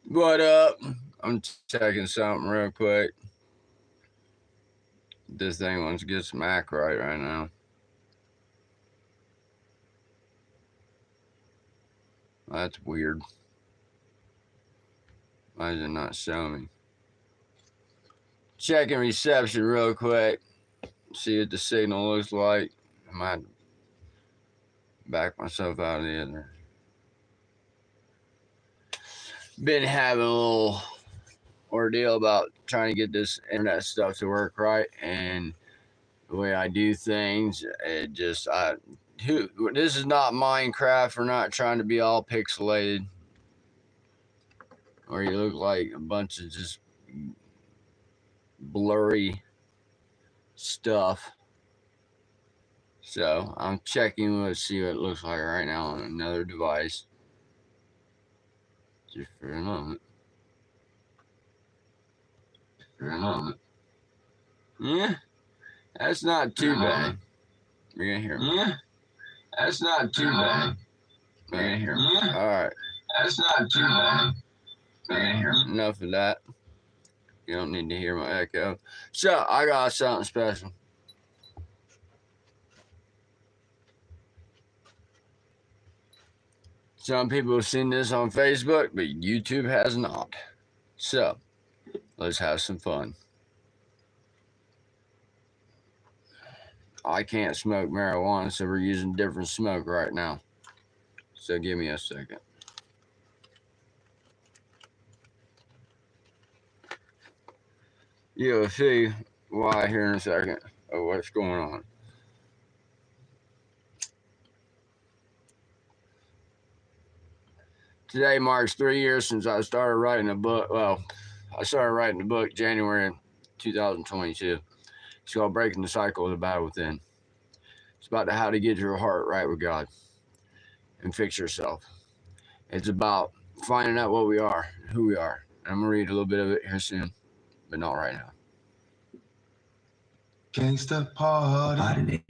What up? I'm checking something real quick. This thing wants to get some Mac right now. That's weird. Why does it not show me? Checking reception real quick. See what the signal looks like. I might back myself out of the other. Been having a little ordeal about trying to get this internet stuff to work right, and the way I do things, it just this is not Minecraft. We're not trying to be all pixelated, or you look like a bunch of just blurry stuff. So I'm checking. Let's see what it looks like right now on another device. Just for a moment. Yeah, that's not too bad. You're gonna hear me. Yeah, that's not too bad. You're gonna hear me. All right. That's not too bad. You're gonna hear me. Enough of that. You don't need to hear my echo. So I got something special. Some people have seen this on Facebook, but YouTube has not. So let's have some fun. I can't smoke marijuana, so we're using different smoke right now. So give me a second. You'll see why here in a second of what's going on. Today marks 3 years since I started writing a book. Well, I started writing the book January 2022. It's called Breaking the Cycle of the Battle Within. It's about how to get your heart right with God and fix yourself. It's about finding out what we are, who we are. And I'm going to read a little bit of it here soon, but not right now. Gangsta party.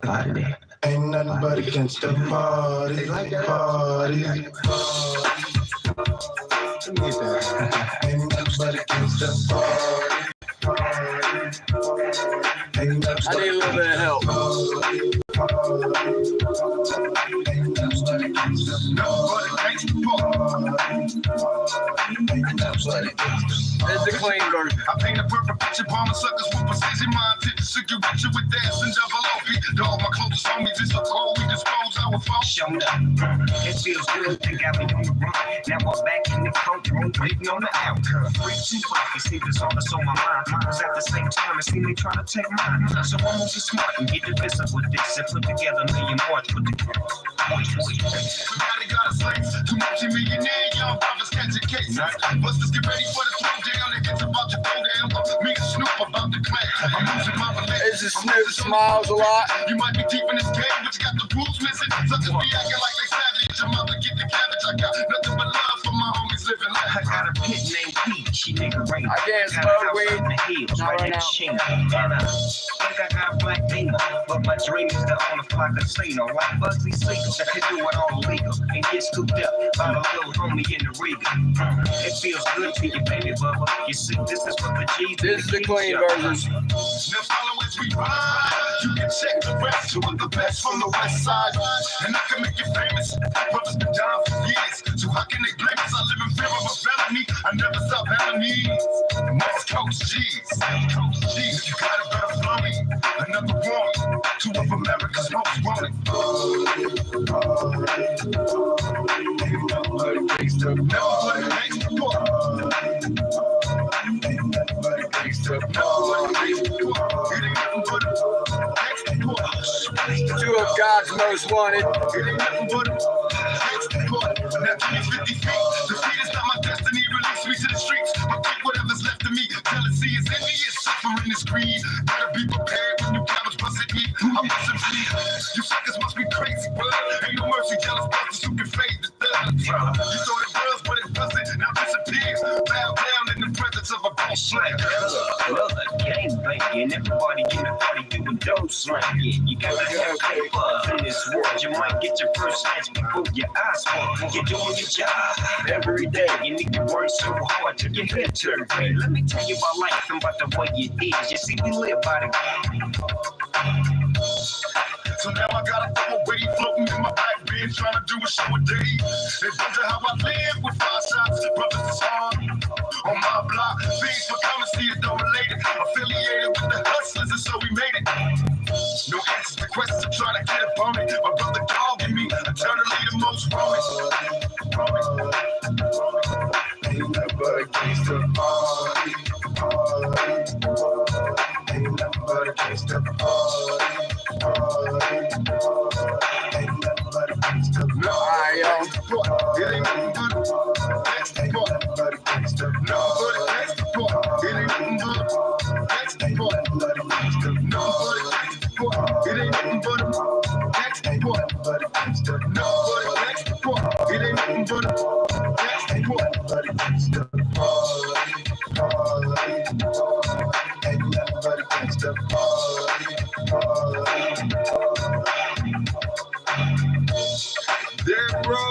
Party. Ain't nothing but a gangsta party. Party. Ain't nothing but a gangsta party. I need a little bit of help. This is the clean version. I paint a perfect picture, bomb suckers with precision. My intentions to get richer with dance and double OP. All my closest homies is so cold, we dispose our folks. Showed up. It feels good to got me on the run. Now I'm back in the courtroom, waiting on the outcome. Reaching clock, see this all that's on my mind. Cause at the same time, it seems they trying to take mine. So I'm gonna be smart and get divisive with this and put together a million more to put the cross. Somebody got a slaves, too much millionaire, young brothers catching cases. Busters get ready for the throwdown, and it's about to go down. Me and Snoop about to clash. I'm losing my relationship. This is Snoop smiles a lot. You might be deep in this game, but you got the rules missing. Suckers be acting like they savage. Your mother get the cabbage. I got nothing but love for my homies living life. I got a pit named Peach, nigga rain. I can't smoke weed. Not right now. And I think I got black demon, but my dream is to own a fly casino. Like Bugsy Siegel, that could do it all legal and get scooped up by the little homie in the Riga. It feels good to you, baby bubba. You see, this is for the G's. This is the clean version. Now follow as we ride. You can check the rest. Two of the best from the west side. And I can make you famous. Brothers been down for years. So how can they blame us? I live in fear of a felony. I never stop having needs. The West Coast G's. You got a better flow me. Another one. Two of America's most wanted. Two of God's most wanted. Now give me 50 feet. Defeat is not my destiny. Release me to the streets. I'll take whatever's left of me. Jealousy is envious. Suffering is greed. Better be prepared when you cowards bust at me. I'm busting bleed. You suckers must be crazy, bud. Ain't no mercy. Jealous busters who can fade the thug. You thought it was, but it wasn't. Now disappears. Bow down in the presence of a boss slam. Another gang banging, everybody in the party doing dope slanging. You gotta have paper in this world. You might get your first chance before your eyes fall. You're doing your job every day. You need to work so hard to get head turned right. Let me tell you about life and about the way it is. You see, we live by the game. So now I gotta throw away, floating in my back bin, trying to do a show a day. They wonder how I live with 5 shots, brothers is hard. On my block, things for currency is don't related. Affiliated with the hustlers, and so we made it. No answers to questions, I'm trying to get up on it. My brother dogging me, eternally the most wrong. Ain't nothing but a gangsta party. Ain't nothing but a gangsta party. Ain't nothing but a gangsta party. Alright, yo. It ain't nothing but a gangsta party. No, but a gangsta party. It ain't nothing but a gangsta party. No, but a gangsta party. It ain't nothing but a gangsta party. No, but a gangsta party. It ain't nothing but a gangsta party. Ain't nothing but a gangsta party. Dead bro.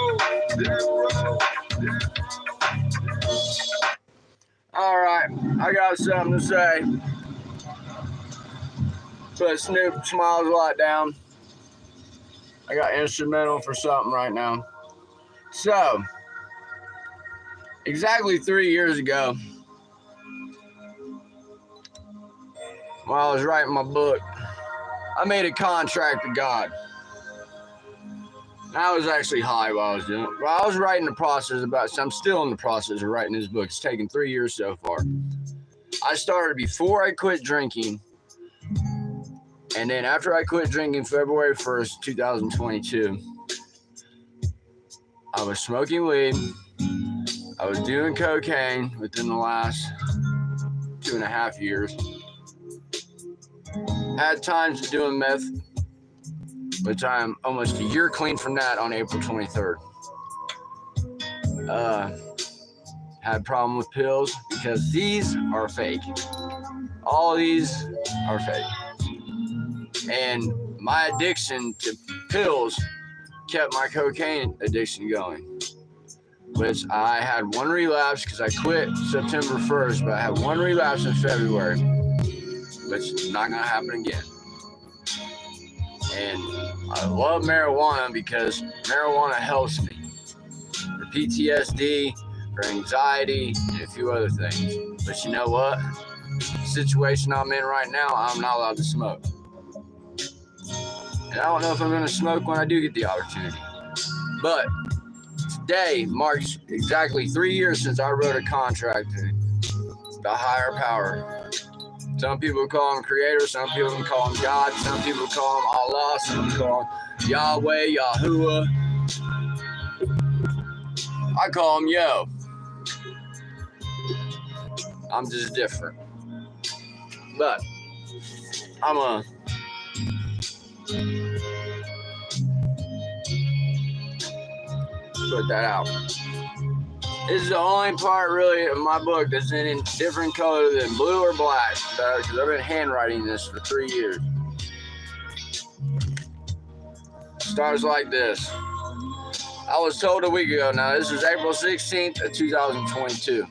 Alright, I got something to say. Put Snoop Smiles a lot down. I got instrumental for something right now. So, exactly 3 years ago, while I was writing my book, I made a contract with God. I was actually high while I was doing it. While I was writing the process I'm still in the process of writing this book. It's taken 3 years so far. I started before I quit drinking. And then after I quit drinking February 1st, 2022, I was smoking weed. I was doing cocaine within the last 2.5 years. Had times of doing meth, which I'm almost a year clean from that on April 23rd. Had a problem with pills because these are fake. All these are fake. And my addiction to pills kept my cocaine addiction going, which I had one relapse because I quit September 1st, but I had one relapse in February, which is not going to happen again. And I love marijuana because marijuana helps me for PTSD, for anxiety, and a few other things. But you know what? The situation I'm in right now, I'm not allowed to smoke. And I don't know if I'm going to smoke when I do get the opportunity. But today marks exactly 3 years since I wrote a contract to the higher power. Some people call him creator, some people call him God, some people call him Allah, some people call him Yahweh, Yahuwah. I call him Yo. I'm just different. But I'm a put that out. This is the only part really of my book that's in different color than blue or black, because I've been handwriting this for 3 years. Starts like this. I was told a week ago, now this is April 16th of 2022,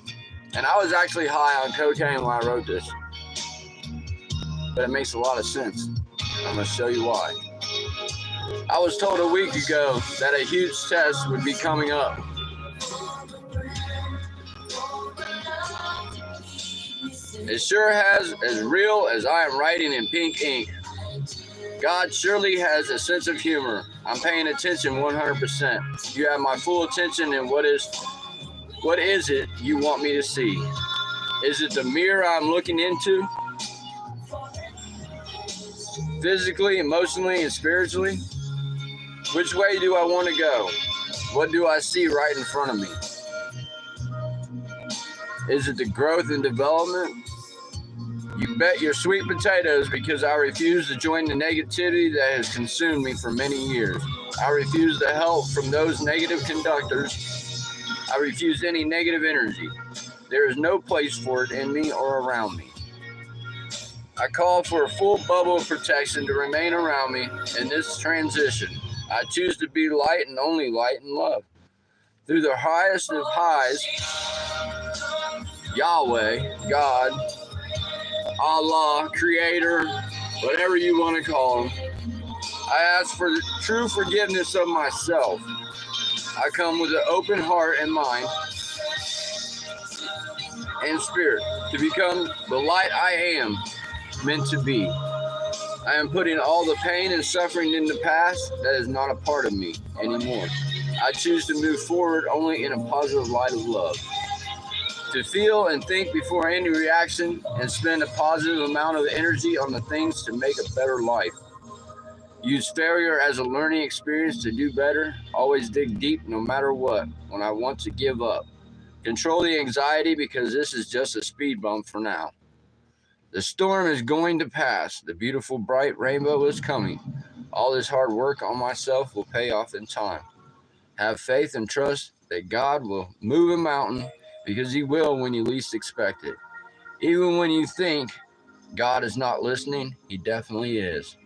and I was actually high on cocaine when I wrote this. But it makes a lot of sense. I'm going to show you why. I was told a week ago that a huge test would be coming up. It sure has as real as I am writing in pink ink. God surely has a sense of humor. I'm paying attention 100%. You have my full attention, and what is it you want me to see? Is it the mirror I'm looking into? Physically, emotionally, and spiritually? Which way do I want to go? What do I see right in front of me? Is it the growth and development? You bet your sweet potatoes, because I refuse to join the negativity that has consumed me for many years. I refuse the help from those negative conductors. I refuse any negative energy. There is no place for it in me or around me. I call for a full bubble of protection to remain around me in this transition. I choose to be light and only light and love. Through the highest of highs, Yahweh, God, Allah, Creator, whatever you want to call him, I ask for the true forgiveness of myself. I come with an open heart and mind and spirit to become the light I am meant to be. I am putting all the pain and suffering in the past that is not a part of me anymore. I choose to move forward only in a positive light of love. To feel and think before any reaction and spend a positive amount of energy on the things to make a better life. Use failure as a learning experience to do better. Always dig deep no matter what when I want to give up. Control the anxiety because this is just a speed bump for now. The storm is going to pass. The beautiful bright rainbow is coming. All this hard work on myself will pay off in time. Have faith and trust that God will move a mountain because he will when you least expect it. Even when you think God is not listening, he definitely is.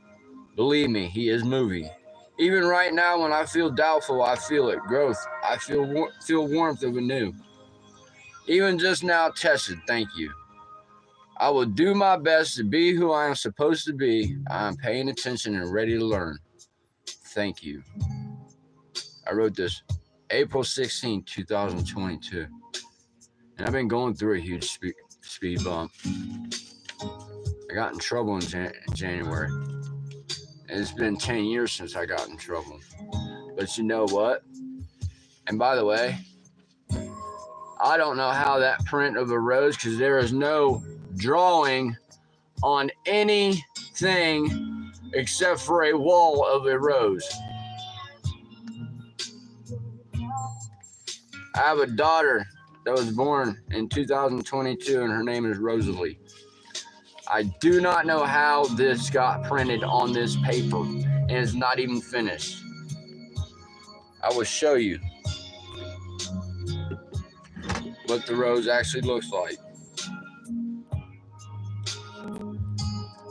Believe me, he is moving. Even right now when I feel doubtful, I feel it. Growth. I feel warmth of anew. Even just now tested, thank you. I will do my best to be who I am supposed to be. I am paying attention and ready to learn. Thank you. I wrote this April 16, 2022. And I've been going through a huge speed bump. I got in trouble in January. And it's been 10 years since I got in trouble. But you know what? And by the way, I don't know how that print of a rose, because there is no drawing on anything except for a wall of a rose. I have a daughter that was born in 2022 and her name is Rosalie. I do not know how this got printed on this paper and it's not even finished. I will show you what the rose actually looks like.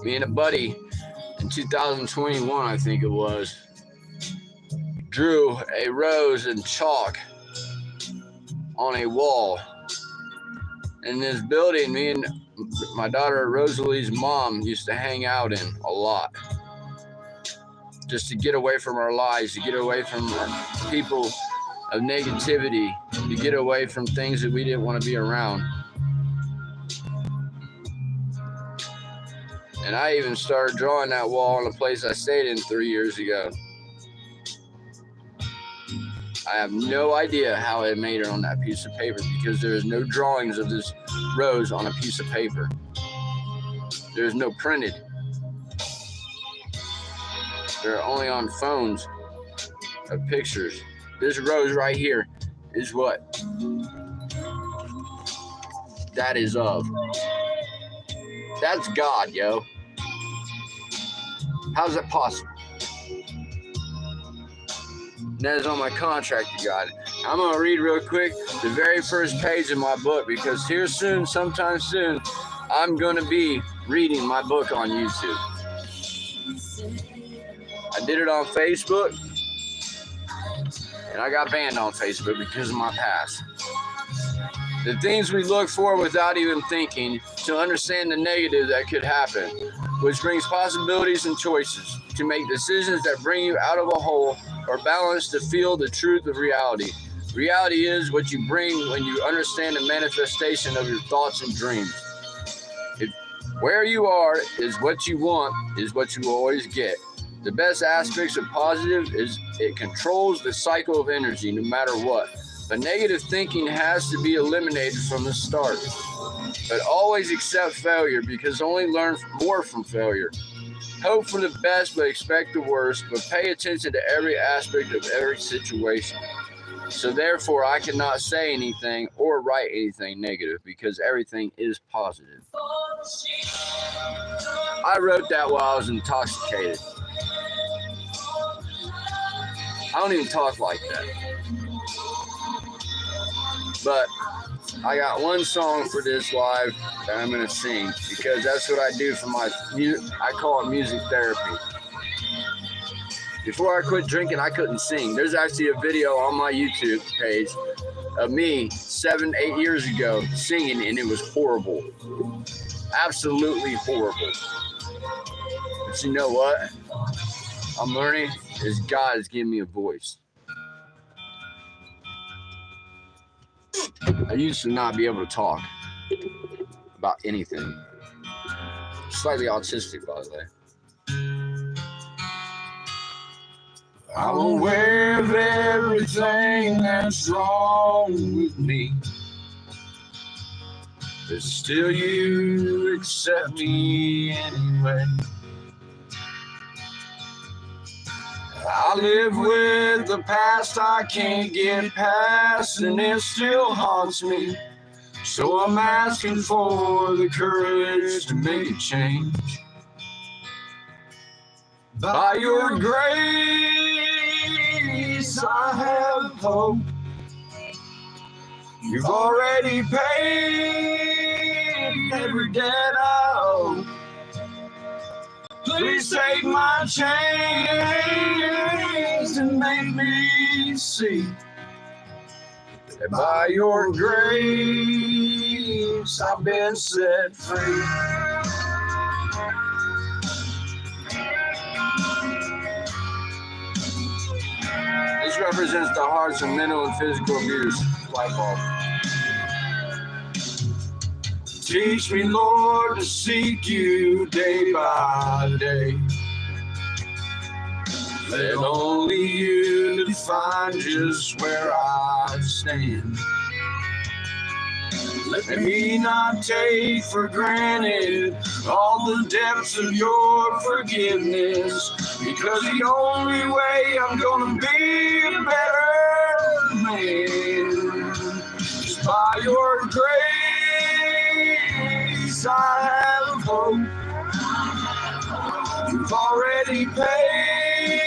Me and a buddy in 2021, I think it was, drew a rose in chalk on a wall. In this building, me and my daughter Rosalie's mom used to hang out in a lot. Just to get away from our lives, to get away from people of negativity, to get away from things that we didn't want to be around. And I even started drawing that wall on a place I stayed in 3 years ago. I have no idea how I made it on that piece of paper because there is no drawings of this rose on a piece of paper. There's no printed. They're only on phones of pictures. This rose right here is what that is of. That's God, yo. How's that possible? That is on my contract, you got it. I'm going to read real quick the very first page of my book because here soon, sometime soon, I'm going to be reading my book on YouTube. I did it on Facebook, and I got banned on Facebook because of my past. The things we look for without even thinking to understand the negative that could happen, which brings possibilities and choices to make decisions that bring you out of a hole or balance to feel the truth of reality. Reality is what you bring when you understand the manifestation of your thoughts and dreams. If where you are is what you want, is what you will always get. The best aspects of positive is it controls the cycle of energy no matter what. But negative thinking has to be eliminated from the start. But always accept failure because only learn more from failure. Hope for the best but expect the worst, but pay attention to every aspect of every situation. So therefore, I cannot say anything or write anything negative because everything is positive. I wrote that while I was intoxicated. I don't even talk like that. But I got one song for this live that I'm gonna sing because that's what I do for my I call it music therapy. Before I quit drinking, I couldn't sing. There's actually a video on my YouTube page of me 7, 8 years ago singing, and it was horrible. Absolutely horrible. But you know what? I'm learning is God is giving me a voice. I used to not be able to talk about anything. Slightly autistic, by the way. I'm aware of everything that's wrong with me, but still you accept me anyway. I live with the past I can't get past, and it still haunts me. So I'm asking for the courage to make a change. By your grace, I have hope. You've already paid every debt I owe. Please take my chains and make me see that by your grace I've been set free. This represents the hearts of mental and physical abuse. Light bulb. Teach me, Lord, to seek you day by day. Let only you define just where I stand. Let me not take for granted all the depths of your forgiveness, because the only way I'm gonna be a better man is by your grace. I have hope. You've already paid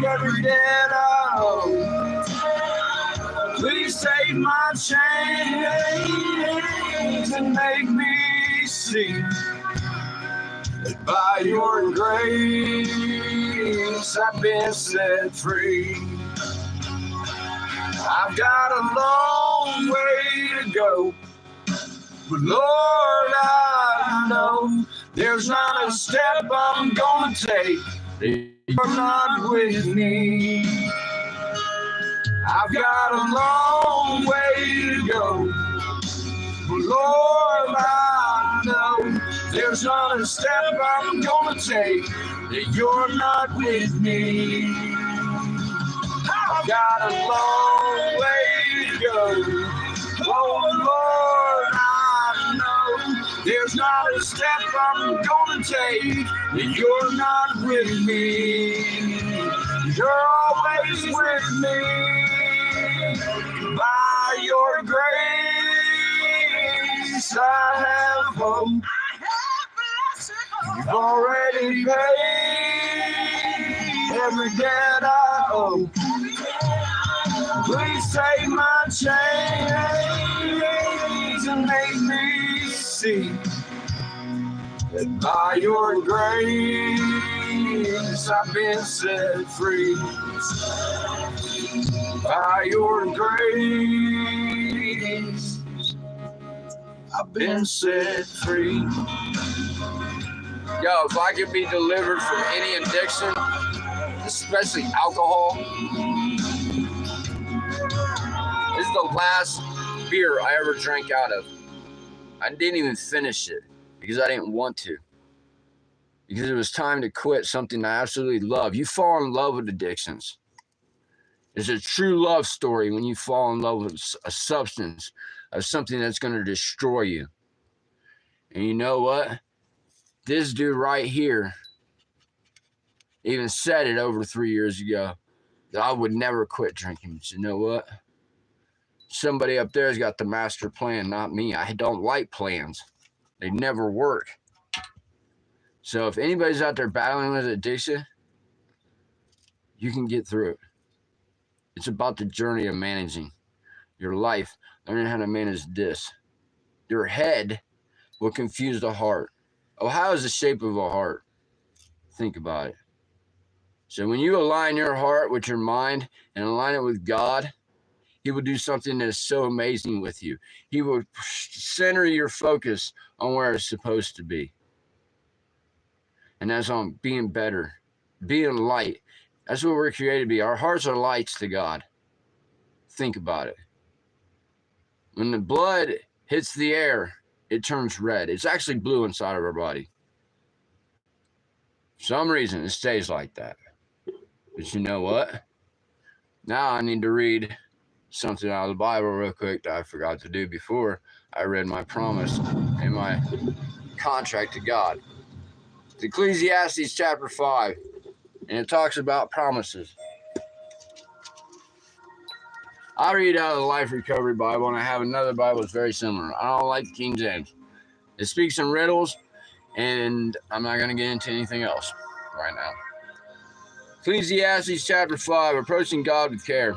every debt I owe. Please take my chains and make me see that by your grace I've been set free. I've got a long way to go, but Lord, I know there's not a step I'm gonna take that you're not with me. I've got a long way to go, but Lord, I know there's not a step I'm gonna take that you're not with me. I've got a long way to go, oh Lord, I know there's not a step I'm gonna take that you're not with me. You're always with me. By your grace, I have hope. You've already paid every debt I owe. Please take my chains and make me see that by your grace I've been set free. By your grace I've been set free. Yo, if I could be delivered from any addiction, especially alcohol, this is the last beer I ever drank out of. I didn't even finish it because I didn't want to. Because it was time to quit something I absolutely love. You fall in love with addictions. It's a true love story when you fall in love with a substance, of something that's going to destroy you. And you know what? This dude right here even said it over 3 years ago that I would never quit drinking. But you know what? Somebody up there has got the master plan, not me. I don't like plans. They never work. So if anybody's out there battling with addiction, you can get through it. It's about the journey of managing. your life learning how to manage this. Your head will confuse the heart. Oh, how is the shape of a heart? Think about it. So when you align your heart with your mind and align it with God, He will do something that is so amazing with you. He will center your focus on where it's supposed to be. And that's on being better, being light. That's what we're created to be. Our hearts are lights to God. Think about it. When the blood hits the air, it turns red. It's actually blue inside of our body. For some reason, it stays like that. But you know what? Now I need to read something out of the Bible real quick that I forgot to do before I read my promise and my contract to God. It's Ecclesiastes chapter 5, and it talks about promises. I read out of the Life Recovery Bible, and I have another Bible that's very similar. I don't like King James. It speaks in riddles, and I'm not going to get into anything else right now. Ecclesiastes chapter 5, approaching God with care.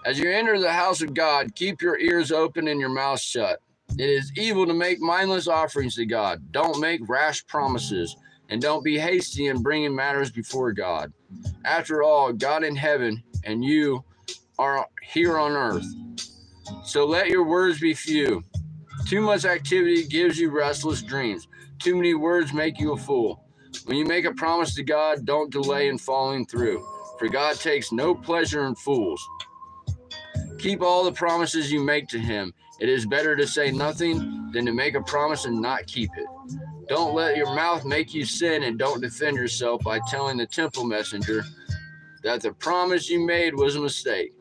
As you enter the house of God, keep your ears open and your mouth shut. It is evil to make mindless offerings to God. Don't make rash promises, and don't be hasty in bringing matters before God. After all, God in heaven and you are here on earth. So let your words be few. Too much activity gives you restless dreams. Too many words make you a fool. When you make a promise to God, don't delay in following through, for God takes no pleasure in fools. Keep all the promises you make to Him. It is better to say nothing than to make a promise and not keep it. Don't let your mouth make you sin, and don't defend yourself by telling the temple messenger that the promise you made was a mistake.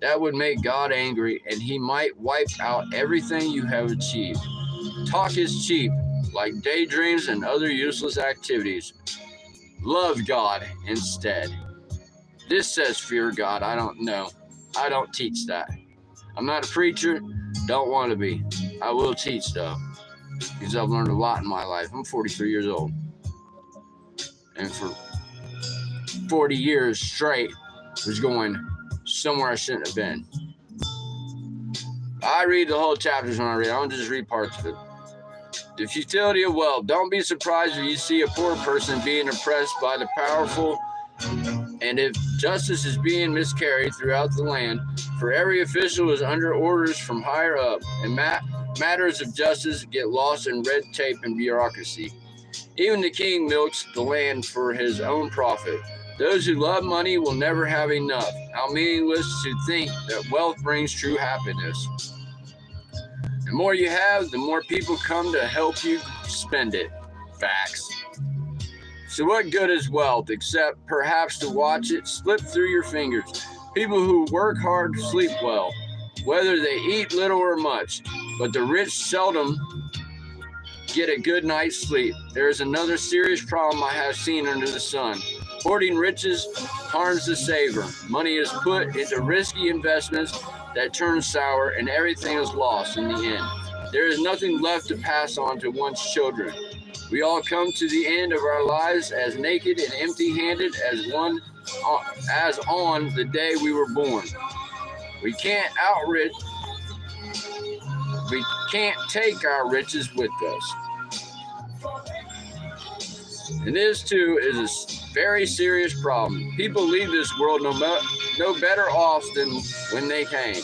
That would make God angry, and He might wipe out everything you have achieved. Talk is cheap, like daydreams and other useless activities. Love God instead. This says fear God. I don't know. I don't teach that. I'm not a preacher. Don't want to be. I will teach, though, because I've learned a lot in my life. I'm 43 years old. And for 40 years straight, was going somewhere I shouldn't have been. I read the whole chapters when I read. I don't just read parts of it. The futility of wealth. Don't be surprised if you see a poor person being oppressed by the powerful, and if justice is being miscarried throughout the land, for every official is under orders from higher up, and matters of justice get lost in red tape and bureaucracy. Even the king milks the land for his own profit. Those who love money will never have enough. How meaningless to think that wealth brings true happiness. The more you have, the more people come to help you spend it. Facts. So what good is wealth, except perhaps to watch it slip through your fingers? People who work hard sleep well, whether they eat little or much, but the rich seldom get a good night's sleep. There is another serious problem I have seen under the sun. Hoarding riches harms the saver. Money is put into risky investments that turn sour, and everything is lost in the end. There is nothing left to pass on to one's children. We all come to the end of our lives as naked and empty-handed as on the day we were born. We can't take our riches with us. And this too is a very serious problem. People leave this world no better off than when they came.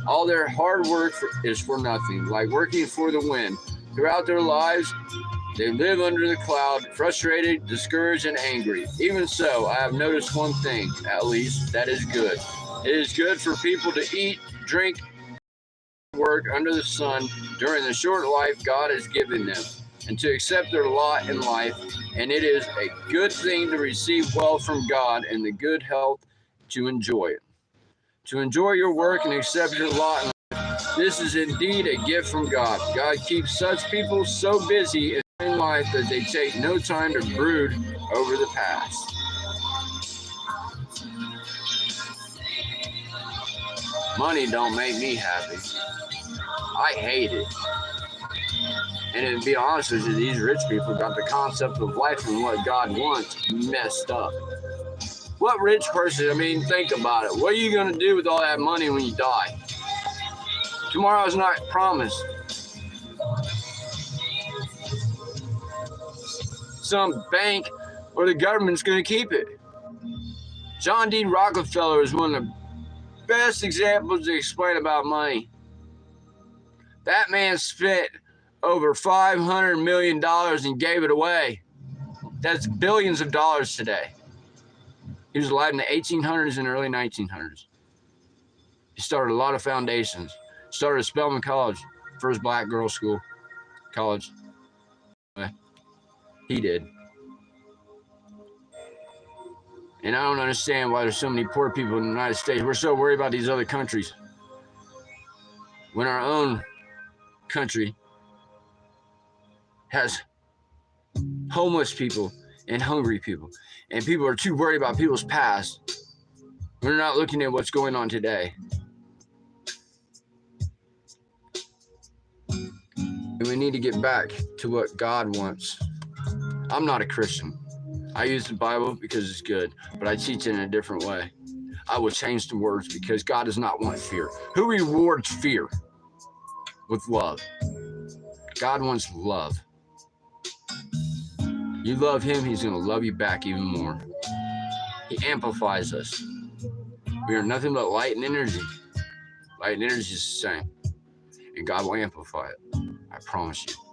All their hard work is for nothing, like working for the wind. Throughout their lives, they live under the cloud, frustrated, discouraged, and angry. Even so, I have noticed one thing, at least, that is good. It is good for people to eat, drink, work under the sun during the short life God has given them, and to accept their lot in life. And it is a good thing to receive wealth from God and the good health to enjoy it. To enjoy your work and accept your lot in life. This is indeed a gift from God. God keeps such people so busy in life that they take no time to brood over the past. Money don't make me happy. I hate it. And to be honest with you, these rich people got the concept of life and what God wants messed up. What rich person, I mean, think about it. What are you going to do with all that money when you die? Tomorrow is not promised. Some bank or the government's going to keep it. John D. Rockefeller is one of the best examples to explain about money. That man spent over $500 million and gave it away. That's billions of dollars today. He was alive in the 1800s and early 1900s. He started a lot of foundations. Started Spelman College, first black girls' school, college. He did. And I don't understand why there's so many poor people in the United States. We're so worried about these other countries, when our own country has homeless people and hungry people, and people are too worried about people's past. We're not looking at what's going on today. And we need to get back to what God wants. I'm not a Christian. I use the Bible because it's good, but I teach it in a different way. I will change the words because God does not want fear. Who rewards fear? With love. God wants love. You love him, he's going to love you back even more. He amplifies us. We are nothing but light and energy. Light and energy is the same. And God will amplify it. I promise you.